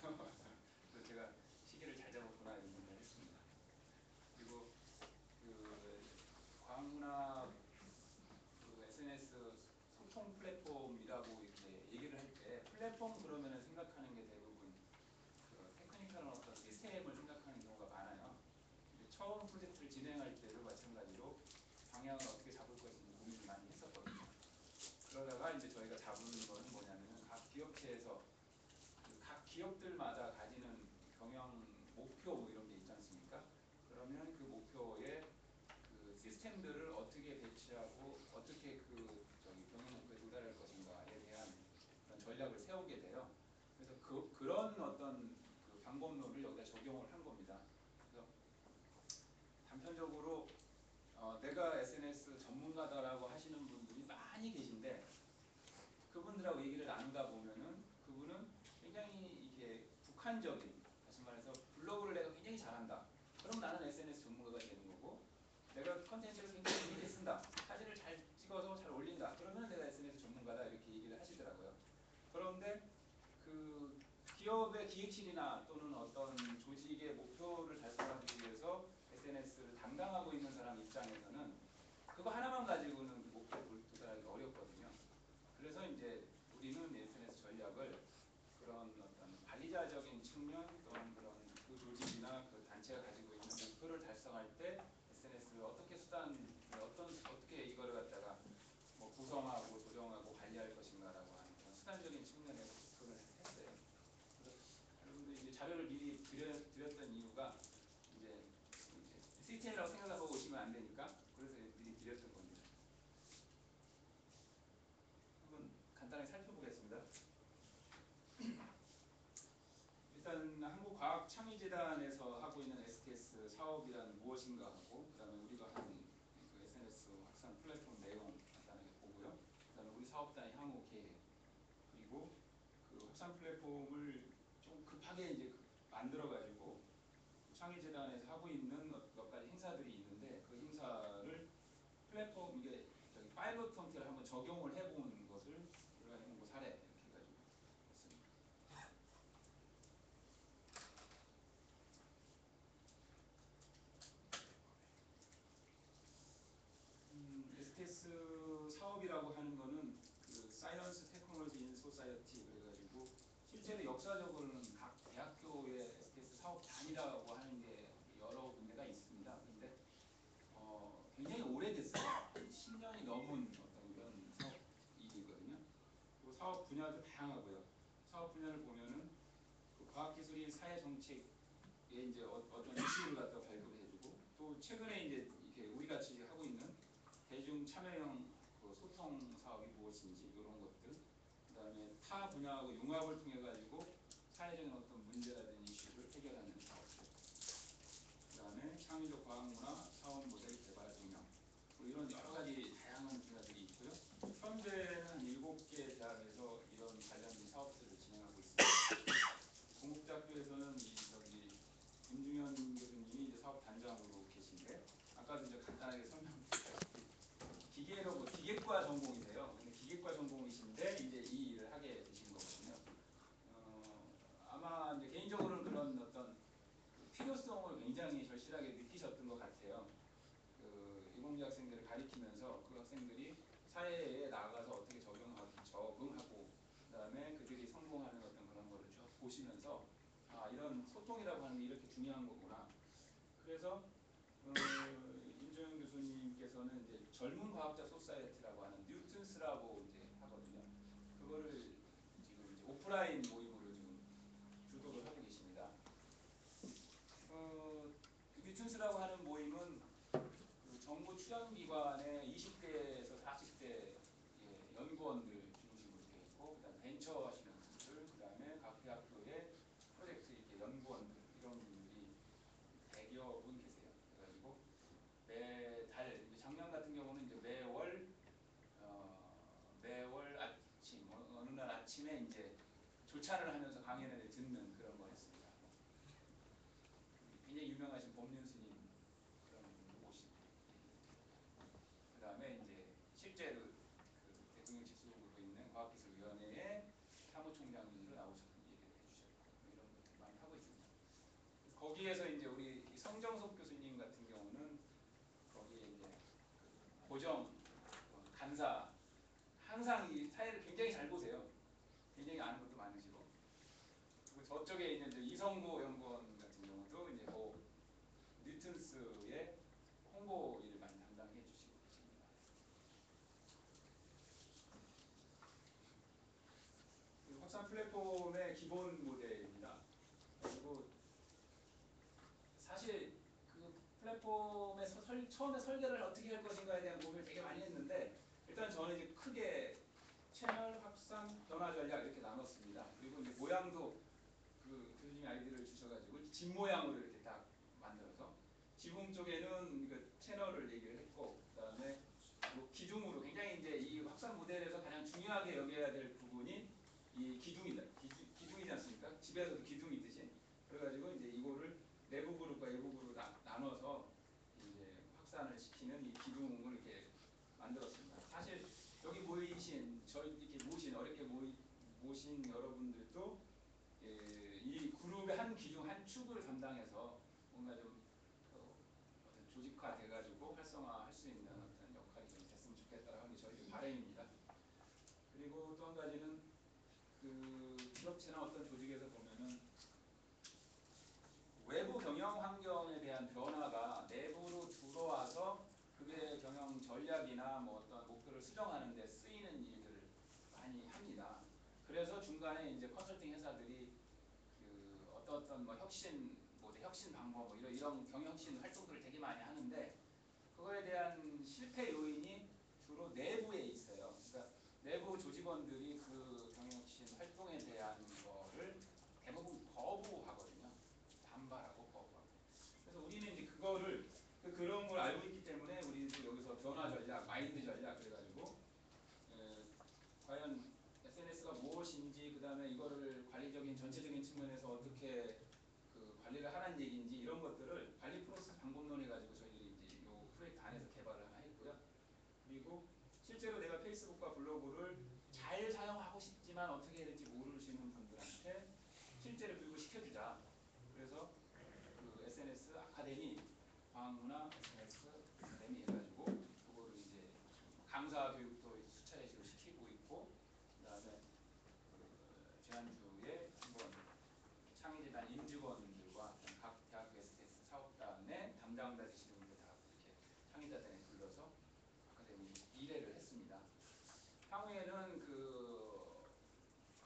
그래서 제가 시기를 잘 잡았구나 이런 생각을 했습니다. 그리고 그 과학문화 그 SNS 소통 플랫폼이라고 이렇게 얘기를 할 때 플랫폼 그러면은 생각하는 게 대부분 그 테크니컬한 어떤 시스템을 생각하는 경우가 많아요. 근데 처음 프로젝트를 진행할 때도 마찬가지로 방향을 어떻게 잡을 것인지 고민을 많이 했었거든요. 그러다가 이제 저희가 잡은 거는 뭐냐면은 각 기업체에서 각 기업들마다 가지는 경영 목표 뭐 이런 게 있지 않습니까? 그러면 그 목표에 그 시스템들을 어떻게 배치하고 어떻게 그 저기 경영 목표에 도달할 것인가에 대한 그런 전략을 세우게 돼요. 그래서 그런 어떤 그 방법론을 여기다 적용을 한 겁니다. 그래서 단편적으로 내가 SNS 전문가다라고 하시는 분들이 많이 계신데 그분들하고 얘기를 나누다 보면은 그분은 굉장히 이게 북한적인, 다시 말해서 블로그를 내가 굉장히 잘한다. 그럼 나는 SNS 전문가가 되는 거고, 내가 컨텐츠를 굉장히 재밌게 쓴다. 사진을 잘 찍어서 잘 올린다. 그러면 내가 SNS 전문가다 이렇게 얘기를 하시더라고요. 그런데 그 기업의 기획실이나 또는 어떤 조직의 목표를 달성하기 위해서 SNS를 담당하고 있는 사람 입장에서는 그거 하나만 가지고는 그 목표에 도달하기가 어렵거든요. 그래서 이제 우리는 SNS 전략을 그런 어떤 관리자적인 측면 또는 그런 그 조직이나 그 단체가 가지고 있는 목표를 달성할 때 SNS를 어떻게 어떻게 이거를 갖다가 뭐 구성하고 조정하고 관리할 것인가라고 하는 그런 수단적인 측면에서 접근을 했어요. 그래서 여러분들 이제 자료를 미리 드렸던 이유가 이제 시스템이라고 생각하고 오시면 안 되니까 그래서 미리 드렸던 겁니다. 한번 간단하게 살펴보겠습니다. 일단 한국과학창의재단에서 하고 있는 STS 사업이란 무엇인가 하고 그 다음에 우리가 하는 그 SNS 확산 플랫폼 내용 간단하게 보고요. 그 다음에 우리 사업단의 향후 계획 그리고 그 확산 플랫폼을 좀 급하게 이제 만들어가지고 창의재단에서 하고 있는 몇 가지 행사들이 있는데 그 행사를 플랫폼 이게 저기 파일럿 형태로 한번 적용을 해본 것을 우리가 해본 거 사례 이렇게 해가지고 했습니다. STS 사업이라고 하는 거는 그 사이언스 테크놀로지 인 소사이어티 그래가지고 실제로 역사적으로는 각 대학교의 STS 사업단이라고 하는 게 여러 군데가 있습니다. 그런데 굉장히 오래됐어요. 10년이 넘은 어떤 그런 사업이거든요. 그 사업 분야도 다양하고요. 사업 분야를 보면은 그 과학기술이 사회정책에 이제 어떤 이슈를 갖다 발굴을 해주고 또 최근에 이제 이렇게 우리 같이 하고 있는 대중 참여형 그 소통 사업이 무엇인지 이런 것들, 그다음에 타 분야하고 융합을 통해 가지고 사회적인 어떤 문제라든지 이슈를 해결하는 사업들, 그다음에 창의적 과학문화 사업 모델 개발 동향 뭐 이런 여러 가지 다양한 분야들이 있고요. 현재는 한 7개 대학에서 이런 관련된 사업들을 진행하고 있습니다. 건국대학교에서는 저기 김중현 교수님이 이제 사업 단장으로 계신데 아까도 이제 간단하게 설명드렸다시피 기계과 전공이세요. 근데 기계과 전공이신데 이제 이 일을 하게 되신 거거든요. 아마 이제 개인적으로는 그런 어떤 필요성을 굉장히 절실하게 느끼셨던 것 같아요. 그 이공계 학생들을 가리키면서 그 학생들이 사회에 나가서 어떻게 적응하고 그다음에 그들이 성공하는 어떤 그런 거를 쭉 보시면서 이런 소통이라고 하는 게 이렇게 중요한 거구나. 그래서 임정현 교수님께서는 이제 젊은 과학자 소사이어티라고 하는 뉴튼스라고 이제 하거든요. 그거를 지금 이제 오프라인 모임으로 지금 주도를 하고 계십니다. 뉴튼스라고 하는 모임은 그 정부 출연기관의 20대에서 40대 연구원들 중심으로 되어 있고, 그다음 벤처 하시는 분들, 그다음에 각 대학교의 프로젝트 이렇게 연구원들 이런 분들이 100여 분 계세요. 그래가지고 매달 작년 같은 경우는 이제 매월 아침 어느 날 아침에 이제 조차를 하면서 강연회를 듣는 그런 걸 했습니다. 굉장히 유명하신 법륜스님 그런 분도 모시고, 그다음에 이제 실제로 그 대통령실 소속으로 있는 과학기술위원회의 사무총장님도 나오셔서 얘기를 해주셨고 이런 거기에서 이제 우리 성정석 교수님 같은 경우는 거기에 이제 그 고정 간사 항상 이 사회를 굉장히 잘 보세요. 굉장히 아는 것도 많으시고. 그리고 저쪽에 있는 이제 이성구 연구원 같은 경우도 이제 뭐 뉴턴스의 홍보 일을 많이 담당해 주시고 계십니다. 확산 플랫폼의 기본 모델입니다. 그리고 사실 그 플랫폼에서 처음에 설계를 어떻게 할 것인가에 대한 고민을 되게 많이 했는데 일단 저는 이제 크게 채널 확산 변화 전략 이렇게 나눴습니다. 그리고 이제 모양도 그 교수님이 아이디어를 주셔가지고 집 모양으로 이렇게 딱 만들어서 지붕 쪽에는 그 채널을 얘기를 했고 그다음에 뭐 기둥으로 굉장히 이제 이 확산 모델에서 가장 중요하게 여겨야 될 부분이 이 기둥이다. 기둥이지 않습니까? 집에서도 기둥이 있듯이 그래가지고 이제 이거를 내부 그룹과 외부 그룹으로 나눠서 이제 확산을 시키는 이 기둥을 이렇게 만들었습니다. 사실 여기 모이신 저희 이렇게 어렵게 모신 여러분들도 이 그룹의 한 기둥 한 축을 담당해서 뭔가 좀 어떤 조직화 돼가지고 활성화할 수 있는 어떤 역할이 좀 됐으면 좋겠다라는 게 저희 바람입니다. 그리고 또 한 가지는 그 기업체나 어떤 조직에서 보면은 외부 경영 환경에 대한 변화가 내부로 들어와서 그게 경영 전략이나 뭐 어떤 목표를 수정하는 데 쓰이는 일들을 많이 합니다. 그래서 중간에 이제 컨설팅 회사들이 그 어떤 뭐 혁신 방법 뭐 이런 경영혁신 활동들을 되게 많이 하는데 그거에 대한 실패 요인이 주로 내부에 있어요. 그러니까 내부 조직원들이 그 경영혁신 활동에 대한 거를 대부분 거부하거든요. 반발하고 거부하고. 그래서 우리는 이제 그런 걸 알고 있기 때문에 우리도 여기서 변화 전략, 마인드 전략 그래가지고 과연 SNS가 무엇인지 그다음에 이거를 관리적인 전체적인 측면에서 어떻게 그 관리를 하라는 얘기인지 이런 것들을 관리 프로세스 방법론 해가지고 저희들이 이제 이 프로젝트 안에서 개발을 하나 했고요. 그리고 실제로 내가 페이스북과 블로그를 잘 사용하고 싶지만 어떻게 해야 될지 모르시는 분들한테 실제로 교육을 시켜주자. 그래서 그 SNS 아카데미, 과학문화 SNS 아카데미 해가지고 그거를 이제 강사 교육도 수차례씩 시키고 있고 그다음에 지난주에 한번 창의재단 임직원들과 각 대학교 SDS 사업단의 담당자 되시는 분들 다 이렇게 창의재단에 불러서 아카데미 1회를 했습니다. 향후에는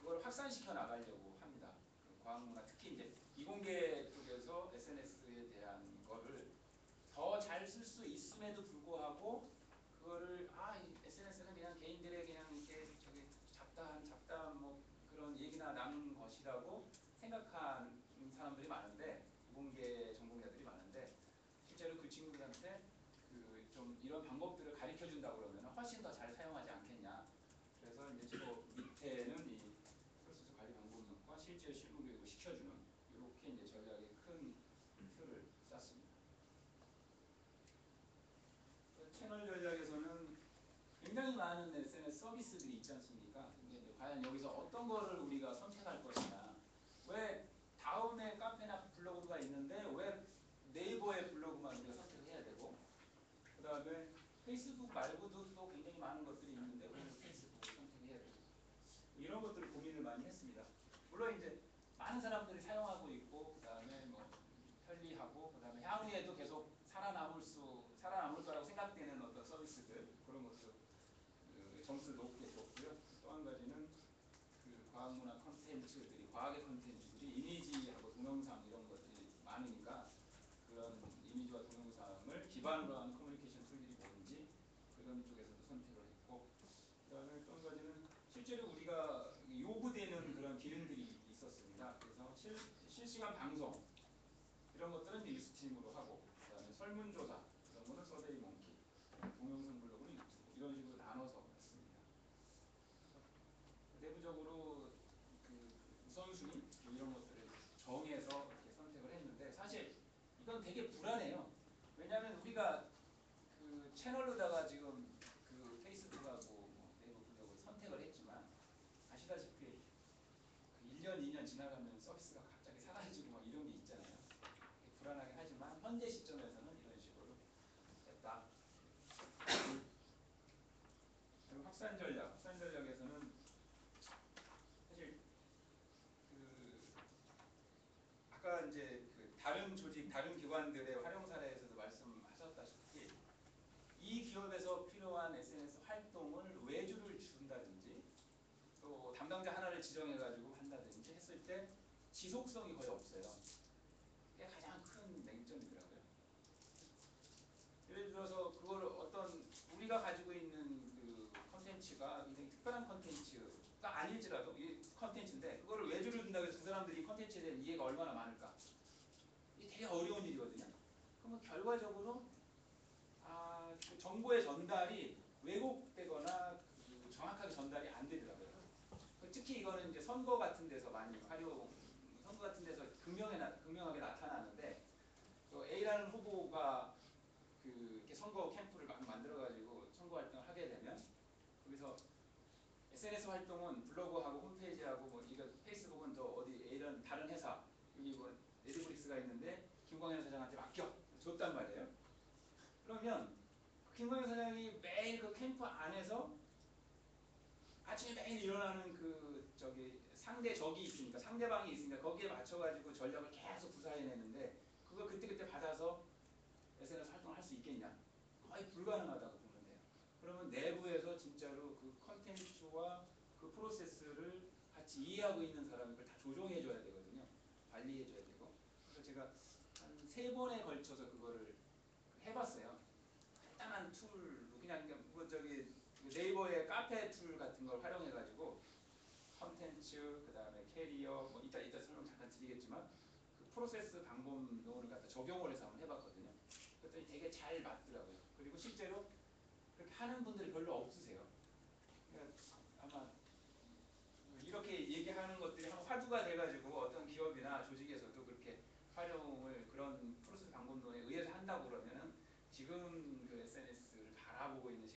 그걸 확산시켜 나가려고 합니다. 그 과학문화 특히 이제 이공계 쪽에서 SNS에 대한 거를 더 잘 쓸 수 있음에도 불구하고 그거를 SNS는 그냥 개인들의 그냥 이렇게 저기 잡다한 뭐 그런 얘기나 나누는 것이라고 생각하는 사람들이 많은데 이공계 전공자들이 많은데 실제로 그 친구들한테 그 좀 이런 방법들을 가르쳐 준다 그러면 훨씬 더 잘 사용하지 않겠냐. 그래서 이제 저 밑에는 이 프로세스 관리 방법론과 실제 실무 교육을 시켜주는 이렇게 이제 전략의 큰 틀을 짰습니다. 채널 전략에서는 굉장히 많은 SNS 서비스들이 있지 않습니까? 근데 이제 과연 여기서 어떤 거를 우리가 선택할 것이냐. 왜 다음에 카페나 블로그가 있는데 왜 네이버의 블로그만 우리가 선택해야 되고 그 다음에 페이스북 말고도 또 굉장히 많은 것들이 있는데 왜 페이스북을 선택해야 되고 이런 것들을 고민을 많이 했습니다. 물론 이제 많은 사람들이 사용하고 있고 그 다음에 뭐 편리하고 그 다음에 향후에도 계속 살아남을 거라고 생각되는 어떤 서비스들 그런 것도 점수를 높게 줬고요. 또 한 가지는 그 과학문화 컨텐츠들이 과학의 컨텐츠들이 이미지하고 동영상 이런 것들이 많으니까 그런 이미지와 동영상을 기반으로 하는 커뮤니케이션 툴들이 뭔지 그런 쪽에서도 선택을 했고 그다음에 또 한 가지는 실제로 우리가 요구되는 그런 기능들이 있었습니다. 그래서 실시간 방송 이런 것들은 유스트림으로 하고 그다음에 설문조사 이런 거는 서베이몽키 동영상 블로그는 유튜브 이런 식으로 나눠서 했습니다. 내부적으로 그 우선순위 뭐 이런 것들을 정해서 이렇게 선택을 했는데 사실 이건 되게 불안해요. 왜냐하면 우리가 그 채널로다가 지금 그 페이스북하고 뭐 네이버 블로그를 선택을 했지만 아시다시피 그 1년, 2년 지나가면 서비스가 갑자기 사라지고 막 이런 게 있잖아요. 현재 시점에서는 이런 식으로 했다. 그리고 확산 전략에서는 사실 그 아까 이제 그 다른 조직, 다른 기관들의 활용 사례에서도 말씀하셨다시피 이 기업에서 필요한 SNS 활동을 외주를 준다든지 또 담당자 하나를 지정해가지고 한다든지 했을 때 지속성이 거의 없어요. 그게 가장 큰 맹점이더라고요. 예를 들어서 그걸 어떤 우리가 가지고 있는 그 컨텐츠가 굉장히 특별한 컨텐츠가 아닐지라도 이 컨텐츠인데 그거를 외주를 준다고 해서 그 사람들이 이 컨텐츠에 대한 이해가 얼마나 많을까? 이게 되게 어려운 일이거든요. 그러면 결과적으로 그 정보의 전달이 왜곡되거나 그 정확하게 전달이 안 되더라고요. 특히 이거는 이제 선거 같은 데서 많이 선거 같은 데서 극명하게 나타나는데 그 A라는 후보가 그 이렇게 선거 캠프를 막 만들어가지고 선거 활동을 하게 되면 거기서 SNS 활동은 블로그하고 홈페이지하고 뭐 이거 페이스북은 또 어디 이런 다른 회사 여기 뭐 네드플릭스가 있는데 김광현 사장한테 맡겨 줬단 말이에요. 그러면 김광현 사장이 매일 그 캠프 안에서 아침에 매일 일어나는 그 저기 상대 적이 있으니까 상대방이 있으니까 거기에 맞춰가지고 전략을 계속 구사해내는데 그걸 그때그때 받아서 SNS 활동을 할 수 있겠냐? 거의 불가능하다고 보면 돼요. 그러면 내부에서 진짜로 그 컨텐츠와 그 프로세스를 같이 이해하고 있는 사람이 그걸 다 조정해줘야 되거든요. 관리해줘야 되고. 그래서 제가 한 3번에 걸쳐서 그거를 해봤어요. 간단한 툴로 그냥 뭐 저기 네이버의 카페 툴 같은 걸 활용해가지고 컨텐츠, 그 다음에 캐리어, 뭐 이따 설명 잠깐 드리겠지만 그 프로세스 방법론을 갖다 적용을 해서 한번 해봤거든요. 그랬더니 되게 잘 맞더라고요. 그리고 실제로 그렇게 하는 분들이 별로 없으세요. 그러니까 아마 이렇게 얘기하는 것들이 한번 화두가 돼가지고 어떤 기업이나 조직에서도 그렇게 활용을 그런 프로세스 방법론에 의해서 한다고 그러면은 지금